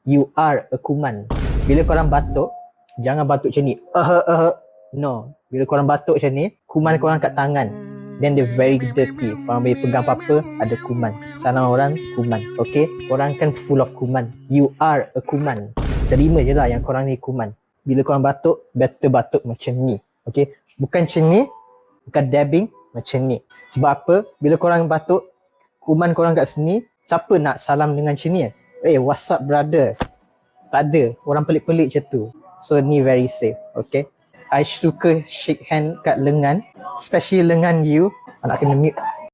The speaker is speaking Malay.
You are a kuman. Bila korang batuk, jangan batuk macam ni. No. Bila korang batuk macam ni, kuman korang kat tangan. Then they're very dirty. Korang boleh pegang apa-apa, ada kuman. Salam orang, kuman. Okay? Korang kan full of kuman. You are a kuman. Terima je lah yang korang ni kuman. Bila korang batuk, better batuk macam ni. Okay? Bukan macam ni, bukan dabbing, macam ni. Sebab apa? Bila korang batuk, kuman korang kat sini, siapa nak salam dengan macam ni? What's up brother? Tak ada. Orang pelik-pelik macam tu. So ni very safe. Okay? I suka shake hand kat lengan, especially lengan you. Nak kena mute.